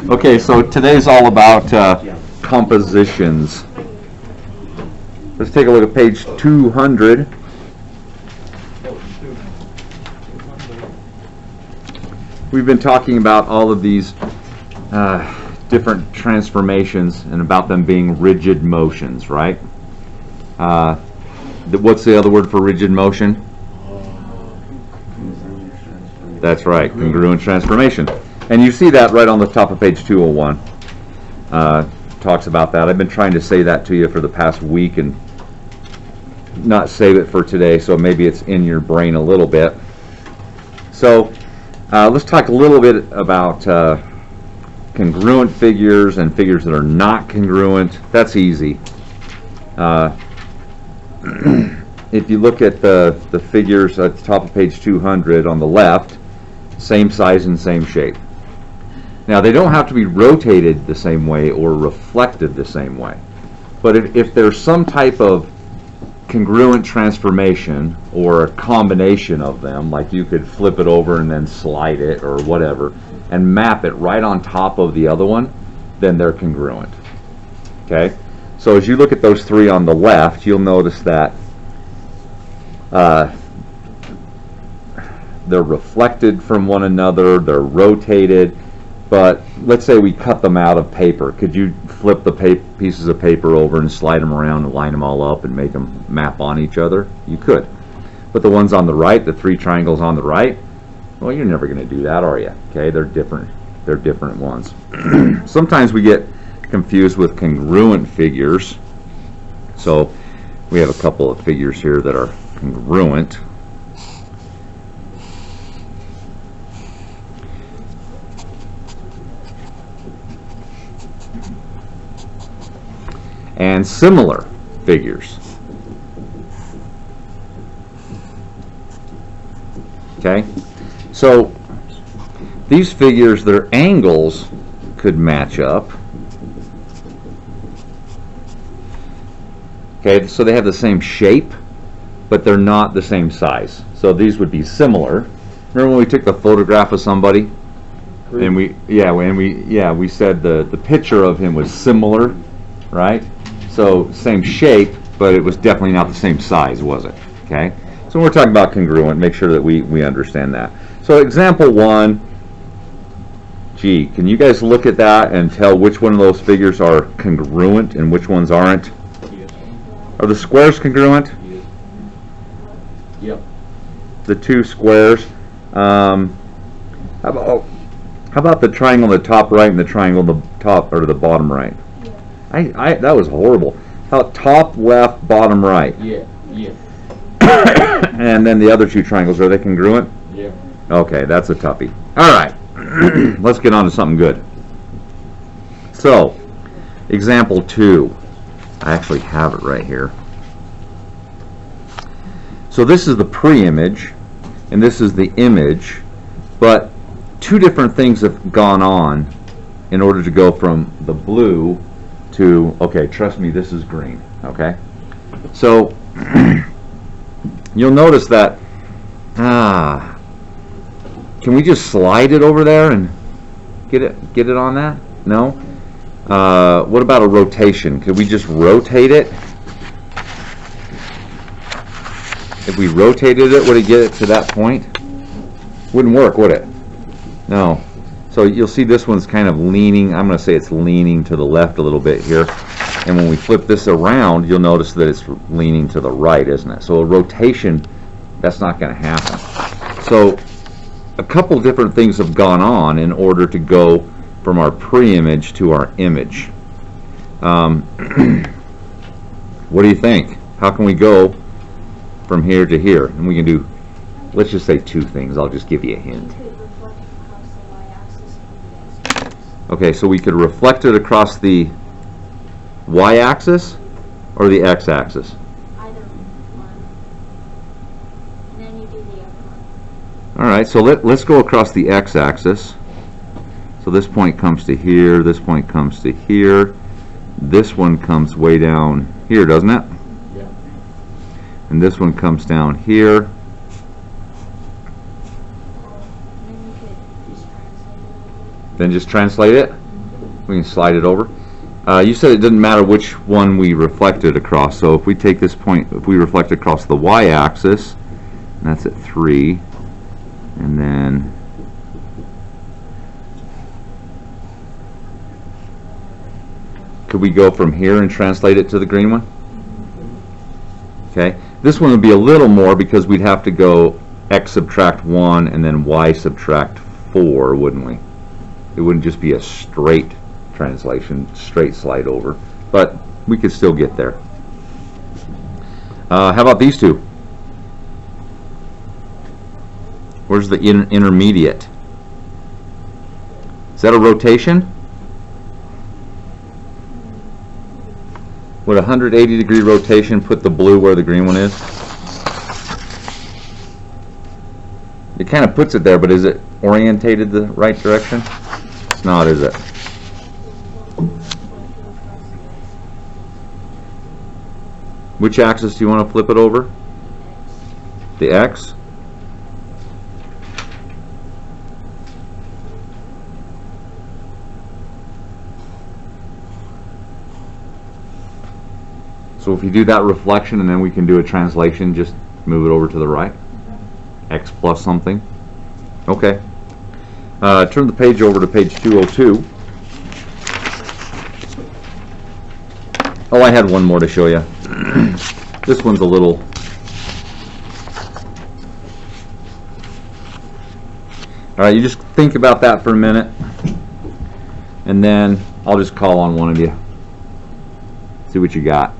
Okay, so today's all about compositions. Let's take a look at page 200. We've been talking about all of these different transformations and about them being rigid motions, right? What's the other word for rigid motion? That's right, congruent transformation. And you see that right on the top of page 201. Talks about that. I've been trying to say that to you for the past week and not save it for today, so maybe it's in your brain a little bit. So let's talk a little bit about congruent figures and figures that are not congruent. That's easy. If you look at the figures at the top of page 200 on the left, same size and same shape. Now, they don't have to be rotated the same way or reflected the same way. But if there's some type of congruent transformation or a combination of them, like you could flip it over and then slide it or whatever, and map it right on top of the other one, then they're congruent. Okay? So as you look at those three on the left, you'll notice that they're reflected from one another, they're rotated, but let's say we cut them out of paper. Could you flip the pieces of paper over and slide them around and line them all up and make them map on each other? You could. But the ones on the right, the three triangles on the right, well, you're never going to do that, are you? Okay, they're different. They're different ones. Sometimes we get confused with congruent figures. So we have a couple of figures here that are congruent. And similar figures. Okay? So these figures, their angles could match up. Okay, so they have the same shape, but they're not the same size. So these would be similar. Remember when we took the photograph of somebody? And we said the picture of him was similar, right? So same shape, but it was definitely not the same size, was it? Okay? So when we're talking about congruent, make sure that we understand that. So example 1, gee, can you guys look at that and tell which one of those figures are congruent and which ones aren't? Yes. Are the squares congruent? Yes. Yep. The two squares. How about the triangle on the top right and the triangle on the top or the bottom right? Yeah. That was horrible. How about top left, bottom right? Yeah. Yeah. And then the other two triangles, are they congruent? Yeah. Okay, that's a toughie. All right, let's get on to something good. So, example 2. I actually have it right here. So this is the pre-image, and this is the image, but two different things have gone on in order to go from the blue to, okay, trust me, this is green, okay? So, you'll notice that, can we just slide it over there and get it on that? No? What about a rotation? Could we just rotate it? If we rotated it, would it get it to that point? Wouldn't work, would it? No. So you'll see this one's kind of leaning, I'm going to say it's leaning to the left a little bit here. And when we flip this around, you'll notice that it's leaning to the right, isn't it? So a rotation, that's not going to happen. So a couple different things have gone on in order to go from our pre-image to our image. What do you think? How can we go from here to here? And we can do, let's just say two things. I'll just give you a hint. You could reflect across the y-axis and the x-axis. Okay, so we could reflect it across the y-axis or the x-axis? Either one. And then you do the other one. All right, so let's go across the x-axis. So this point comes to here, this point comes to here, this one comes way down here, doesn't it? Yeah. And this one comes down here. And then you could just translate it a little Then just translate it. We can slide it over. You said it didn't matter which one we reflected across. So if we take this point, if we reflect across the y-axis, and that's at 3, and then could we go from here and translate it to the green one? Okay. This one would be a little more because we'd have to go x subtract 1 and then y subtract 4, wouldn't we? It wouldn't just be a straight translation, straight slide over, but we could still get there. How about these two? Where's the intermediate? Is that a rotation? Would a 180-degree rotation put the blue where the green one is? It kind of puts it there, but is it orientated the right direction? It's not, is it? Which axis do you want to flip it over? The X? So if you do that reflection and then we can do a translation, just move it over to the right. X plus something. Okay. Turn the page over to page 202. Oh, I had one more to show you. This one's a little... Alright, you just think about that for a minute, and then I'll just call on one of you. See what you got.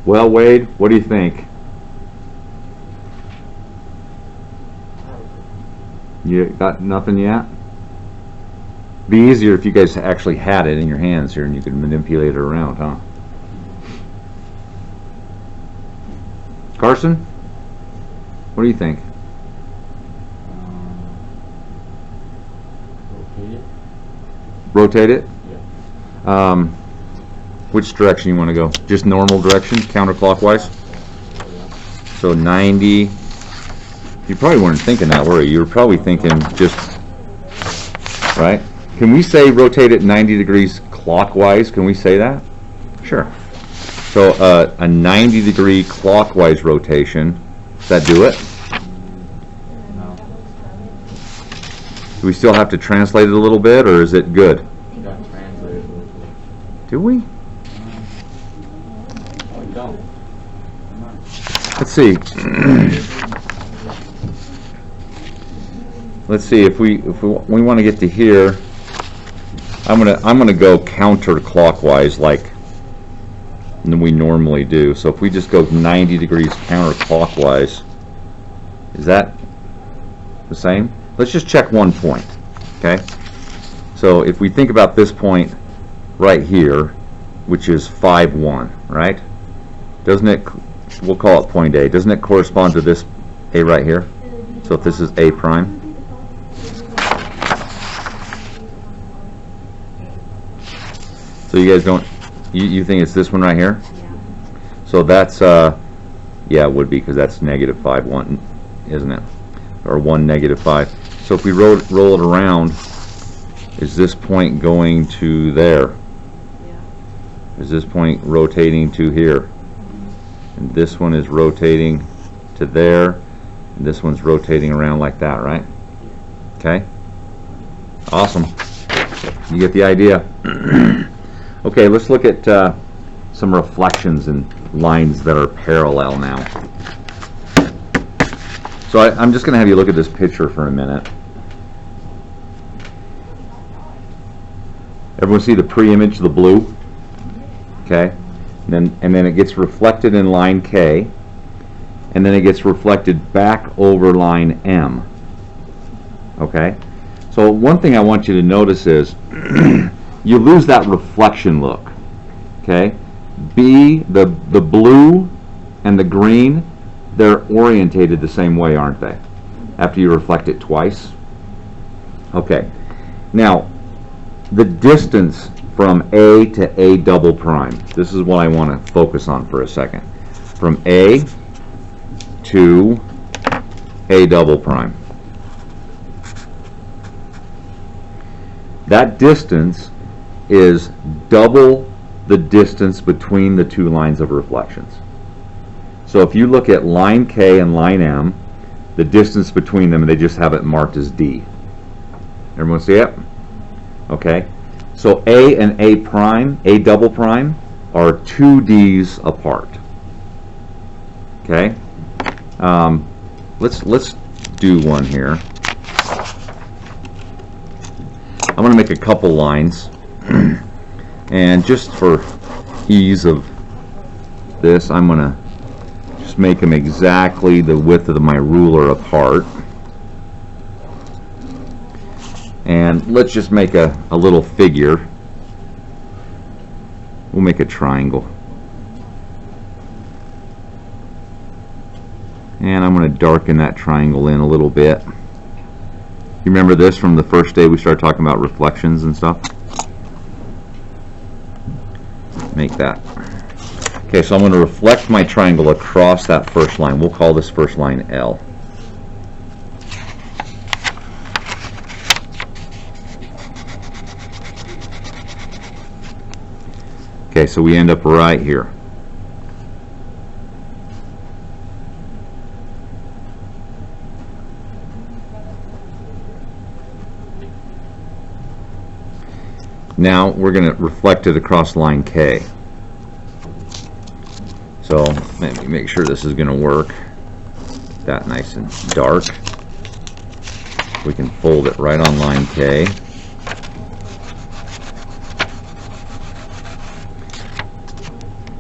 Well, Wade, what do you think? You got nothing yet? Be easier if you guys actually had it in your hands here and you could manipulate it around, huh? Carson? What do you think? Rotate it? Rotate it? Yeah. Which direction you want to go? Just normal direction, counterclockwise? So 90. You probably weren't thinking that, were you? You were probably thinking just, right? Can we say rotate it 90 degrees clockwise? Can we say that? Sure. So a 90-degree clockwise rotation, does that do it? No. Do we still have to translate it a little bit, or is it good? You got translated a little bit. Do we? Oh, you don't. Let's see. Let's see if we want to get to here. I'm gonna go counterclockwise like we normally do. So if we just go 90 degrees counterclockwise, is that the same? Let's just check one point. Okay. So if we think about this point right here, which is 5-1, right? Doesn't it? We'll call it point A. Doesn't it correspond to this A right here? So if this is A prime. So you guys don't, you think it's this one right here? Yeah. So that's, yeah, it would be because that's -5-1, isn't it? Or 1 -5. So if we roll it around, is this point going to there? Yeah. Is this point rotating to here? And this one is rotating to there, and this one's rotating around like that, right? Okay? Awesome. You get the idea. Okay, let's look at some reflections and lines that are parallel now. So I'm just going to have you look at this picture for a minute. Everyone see the pre-image, the blue? Okay. And then it gets reflected in line K, and then it gets reflected back over line M. Okay? So one thing I want you to notice is you lose that reflection look. Okay? The blue and the green, they're orientated the same way, aren't they? After you reflect it twice. Okay. Now, the distance from A to A double prime. This is what I want to focus on for a second. From A to A double prime. That distance is double the distance between the two lines of reflections. So if you look at line K and line M, the distance between them, they just have it marked as D. Everyone see it? Okay. So A and A prime, A double prime, are 2 D's apart. Okay. Let's do one here. I'm going to make a couple lines, and just for ease of this, I'm going to just make them exactly the width of my ruler apart. And let's just make a little figure. We'll make a triangle. And I'm going to darken that triangle in a little bit. You remember this from the first day we started talking about reflections and stuff? Make that. Okay, so I'm going to reflect my triangle across that first line. We'll call this first line L. Okay, so we end up right here. Now we're going to reflect it across line K. So let me make sure this is going to work. That nice and dark. We can fold it right on line K.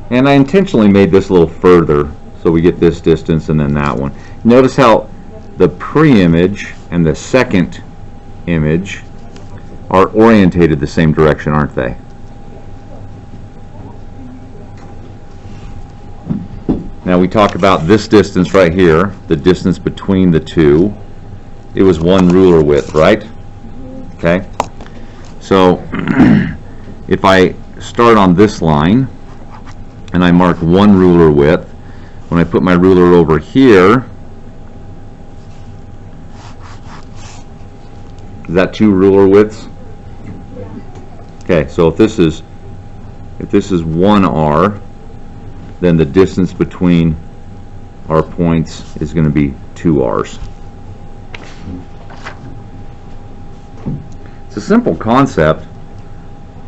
And I intentionally made this a little further so we get this distance and then that one. Notice how the pre-image and the second image are orientated the same direction, aren't they? Now we talk about this distance right here, the distance between the two. It was 1 ruler width, right? Okay. So if I start on this line and I mark 1 ruler width, when I put my ruler over here, is that 2 ruler widths? Okay, so if this is 1 R, then the distance between our points is going to be 2 R's. It's a simple concept,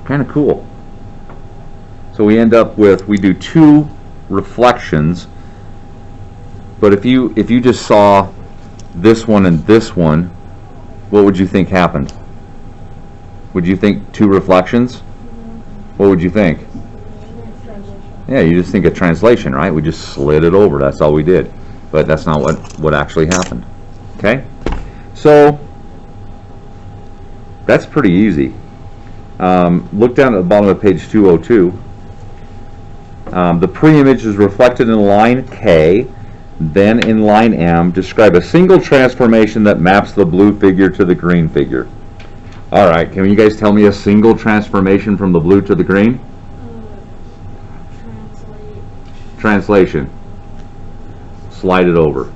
kind of cool. So we end up with, we do 2 reflections, but if you just saw this one and this one, what would you think happened? Would you think 2 reflections? What would you think? Yeah, you just think of translation, right? We just slid it over, that's all we did. But that's not what actually happened. Okay? So that's pretty easy. Look down at the bottom of page 202. The pre-image is reflected in line K, then in line M. Describe a single transformation that maps the blue figure to the green figure. All right, can you guys tell me a single transformation from the blue to the green? Translation. Slide it over.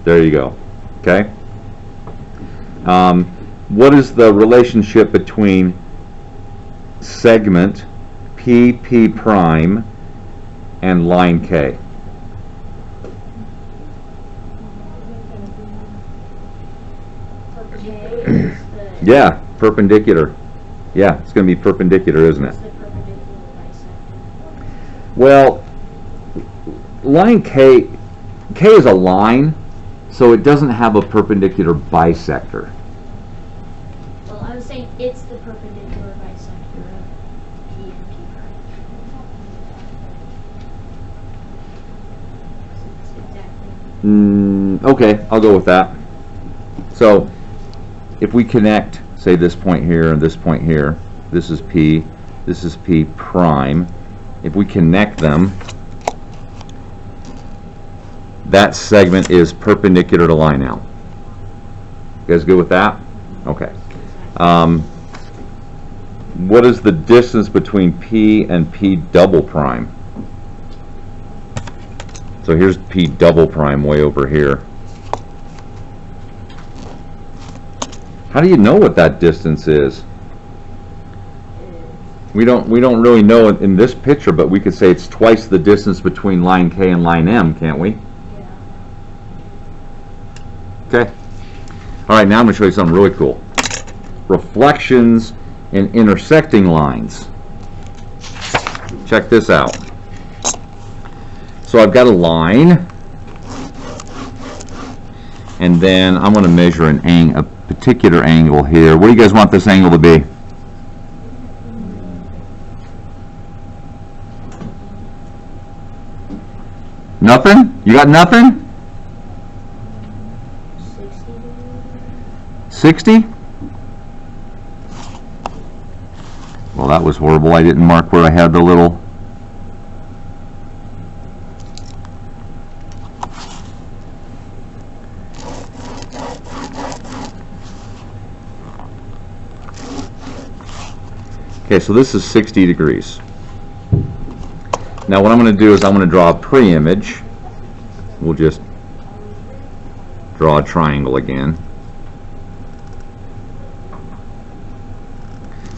There you go. Okay? What is the relationship between segment PP prime and line K? Yeah, perpendicular. Yeah, it's going to be perpendicular, isn't it? Well, line K is a line, so it doesn't have a perpendicular bisector. Well, I was saying it's the perpendicular bisector of P and P prime. Exactly. Okay, I'll go with that. So, if we connect, say this point here and this point here, this is P prime. If we connect them, that segment is perpendicular to line L. You guys good with that? Okay. What is the distance between P and P double prime? So here's P double prime way over here. How do you know what that distance is? We don't really know it in this picture, but we could say it's twice the distance between line K and line M, can't we? Yeah. Okay. All right, now I'm going to show you something really cool. Reflections in intersecting lines. Check this out. So I've got a line, and then I'm going to measure a particular angle here. What do you guys want this angle to be? Nothing? You got nothing? 60 degrees. 60? Well, that was horrible. I didn't mark where I had the little... Okay, so this is 60 degrees. Now what I'm going to do is I'm going to draw a pre-image. We'll just draw a triangle again.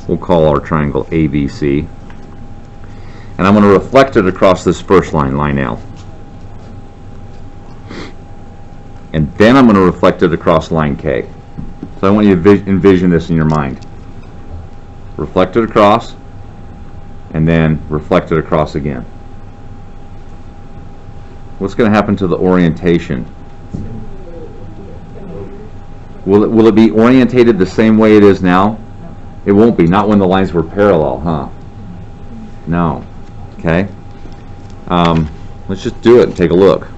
We'll call our triangle ABC. And I'm going to reflect it across this first line, line L. And then I'm going to reflect it across line K. So I want you to envision this in your mind. Reflect it across, and then reflect it across again. What's going to happen to the orientation? Will it be orientated the same way it is now? It won't be, not when the lines were parallel, huh? No. Okay. Let's just do it and take a look.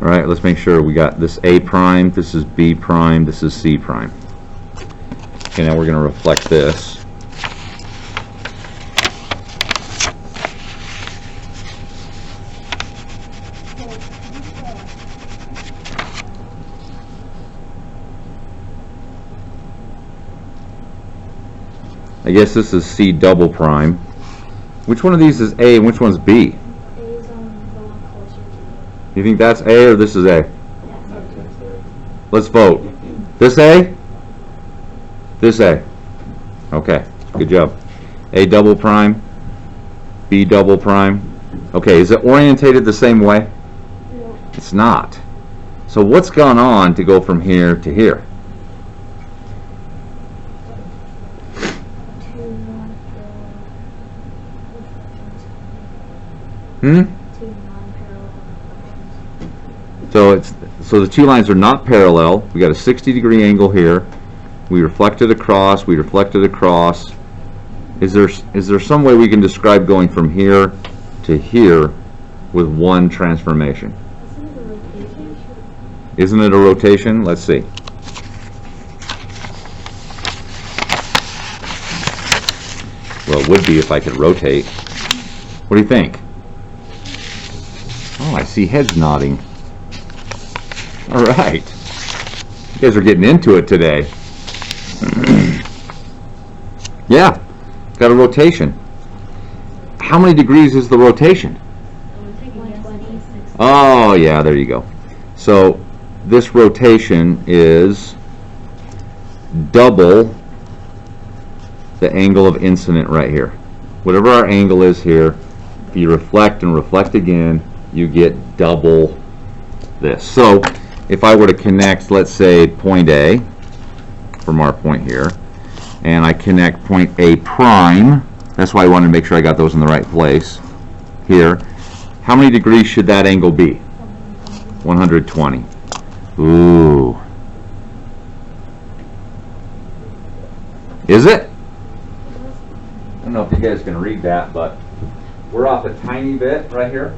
All right, let's make sure we got this A prime, this is B prime, this is C prime. Okay, now we're going to reflect this. I guess this is C double prime. Which one of these is A and which one's B? Is the one closer to you. You think that's A or this is A? Let's vote. This A? This A. Okay, good job. A double prime, B double prime. Okay, is it orientated the same way? No. It's not. So what's gone on to go from here to here? Hmm? Two non-parallel reflections. So the two lines are not parallel. We got a 60-degree angle here. We reflect it across. We reflect it across. Is there some way we can describe going from here to here with one transformation? Isn't it a rotation? Isn't it a rotation? Let's see. Well, it would be if I could rotate. What do you think? Oh, I see heads nodding. All right. You guys are getting into it today. Yeah, got a rotation. How many degrees is the rotation? 120. Oh, yeah, there you go. So this rotation is double the angle of incident right here. Whatever our angle is here, if you reflect and reflect again, you get double this. So if I were to connect, let's say, point A from our point here, and I connect point A prime, that's why I wanted to make sure I got those in the right place here, how many degrees should that angle be? 120. Ooh. Is it? I don't know if you guys can read that, but we're off a tiny bit right here.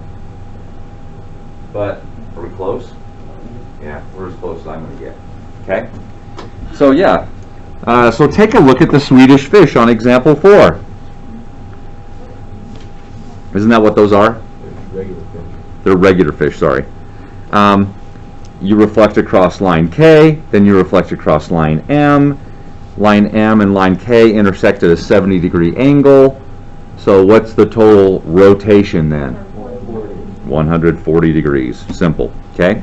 But are we close? Yeah, we're as close as I'm going to get. Okay? So yeah. So take a look at the Swedish fish on example 4. Isn't that what those are? Regular fish. They're regular fish, sorry. You reflect across line K, then you reflect across line M. Line M and line K intersect at a 70-degree angle. So what's the total rotation then? 140 degrees. Simple. Okay?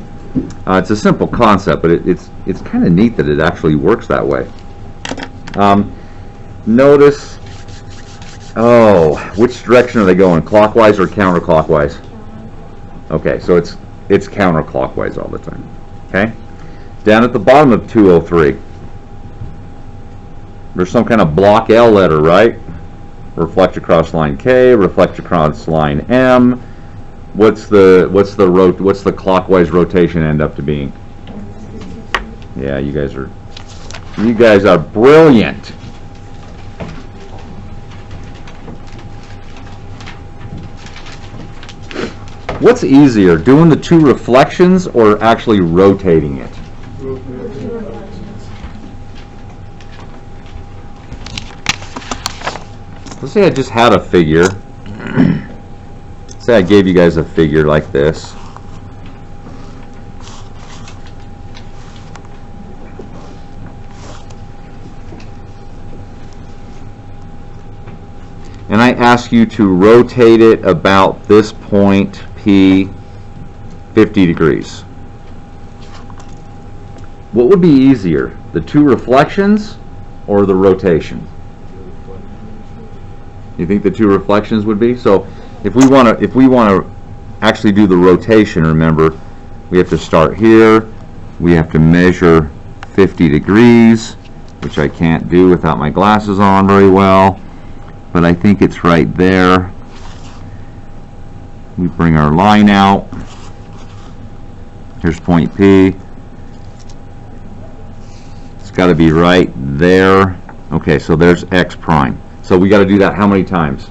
It's a simple concept, but it's kind of neat that it actually works that way. Notice, which direction are they going? Clockwise or counterclockwise? Okay, so it's counterclockwise all the time. Okay? Down at the bottom of 203, there's some kind of block L letter, right? Reflect across line K, reflect across line M. What's the clockwise rotation end up to being? Yeah, you guys are brilliant. What's easier, doing the two reflections or actually rotating it? Let's say I just had a figure. Say I gave you guys a figure like this. And I ask you to rotate it about this point P 50 degrees. What would be easier, the two reflections or the rotation? You think the two reflections would be? So if we want to actually do the rotation, remember, we have to start here. We have to measure 50 degrees, which I can't do without my glasses on very well. But I think it's right there. We bring our line out. Here's point P. It's got to be right there. Okay, so there's X prime. So we got to do that how many times?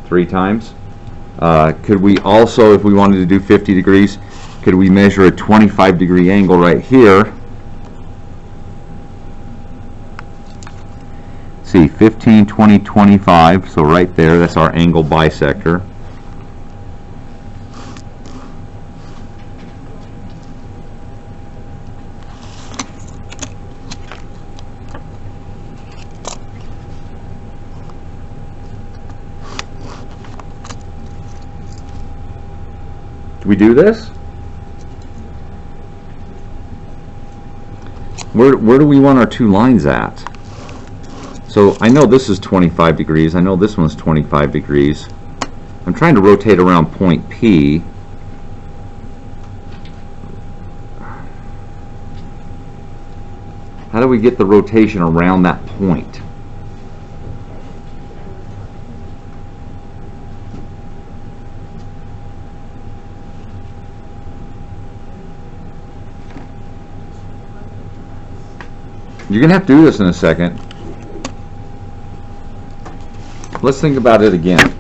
3 times. Could we also, if we wanted to do 50 degrees, could we measure a 25-degree angle right here? See, 15, 20, 25, so right there, that's our angle bisector. Do we do this? Where do we want our two lines at? So I know this is 25 degrees. I know this one's 25 degrees. I'm trying to rotate around point P. How do we get the rotation around that point? You're going to have to do this in a second. Let's think about it again.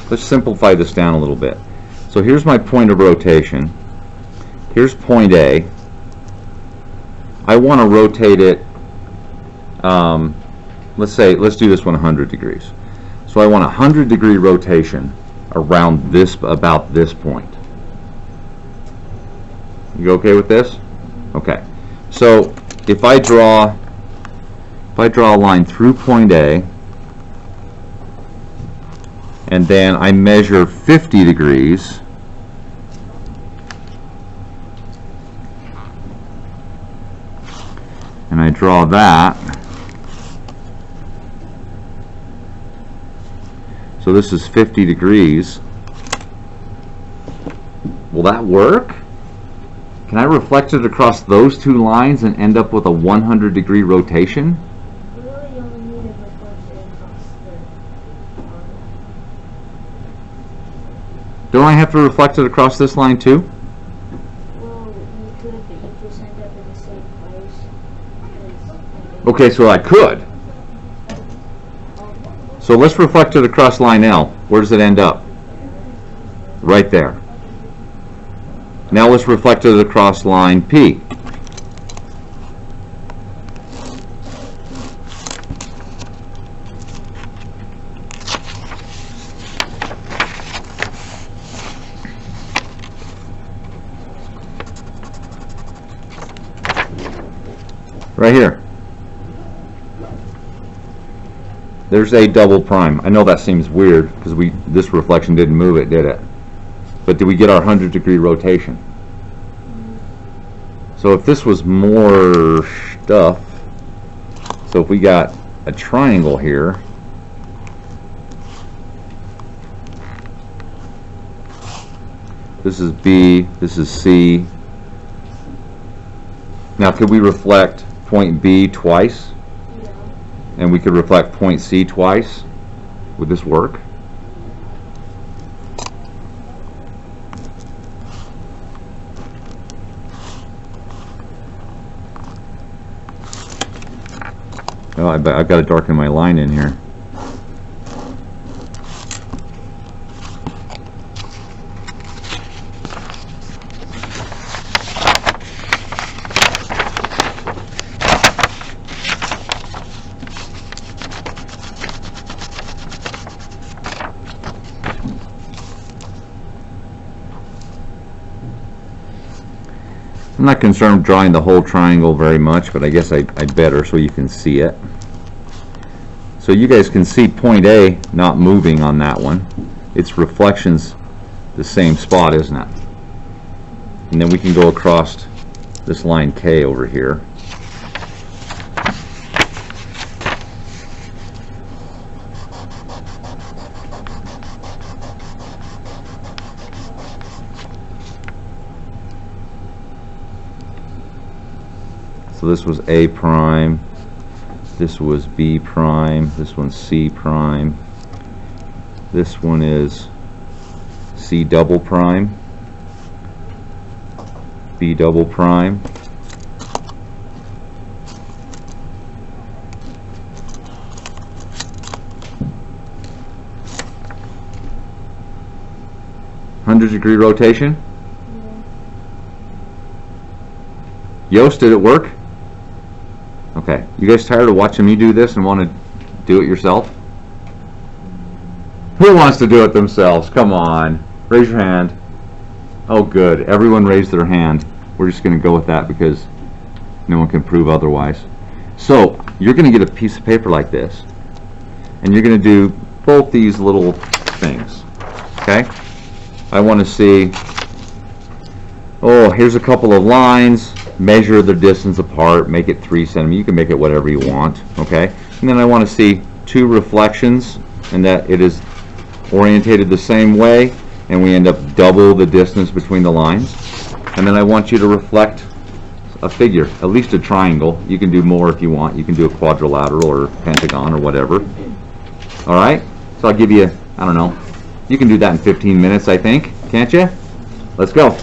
Let's simplify this down a little bit. So here's my point of rotation. Here's point A. I want to rotate it, let's do this one 100 degrees. So I want a 100-degree rotation around this, about this point. You okay with this? Okay. So if I draw a line through point A, and then I measure 50 degrees, and I draw that, so this is 50 degrees. Will that work? Can I reflect it across those two lines and end up with a 100-degree rotation? Really, you only need to reflect it across the Don't I have to reflect it across this line too? Well, you could, but you just end up in the same place. Okay, so I could. So let's reflect it across line L. Where does it end up? Right there. Now let's reflect it across line P. Right here. There's A double prime. I know that seems weird because this reflection didn't move it, did it? But did we get our 100-degree rotation? So if this was more stuff, so if we got a triangle here, this is B, this is C. Now could we reflect point B twice? Yeah. And we could reflect point C twice? Would this work? Oh, I've got to darken my line in here. I'm not concerned drawing the whole triangle very much, but I guess I better so you can see it. So you guys can see point A not moving on that one. Its reflection's the same spot, isn't it? And then we can go across this line K over here. So this was A prime, this was B prime, this one's C prime, this one is C double prime, B double prime, "100-degree rotation." Yost, did it work? Okay, you guys tired of watching me do this and want to do it yourself? Who wants to do it themselves? Come on, raise your hand. Oh good, everyone raised their hand. We're just going to go with that because no one can prove otherwise. So, you're going to get a piece of paper like this, and you're going to do both these little things, okay? I want to see, oh, here's a couple of lines. Measure the distance apart, make it 3 centimeters. You can make it whatever you want, okay? And then I want to see 2 reflections and that it is orientated the same way, and we end up double the distance between the lines. And then I want you to reflect a figure, at least a triangle. You can do more if you want. You can do a quadrilateral or pentagon or whatever. All right? So I'll give you, I don't know, you can do that in 15 minutes, I think. Can't you? Let's go.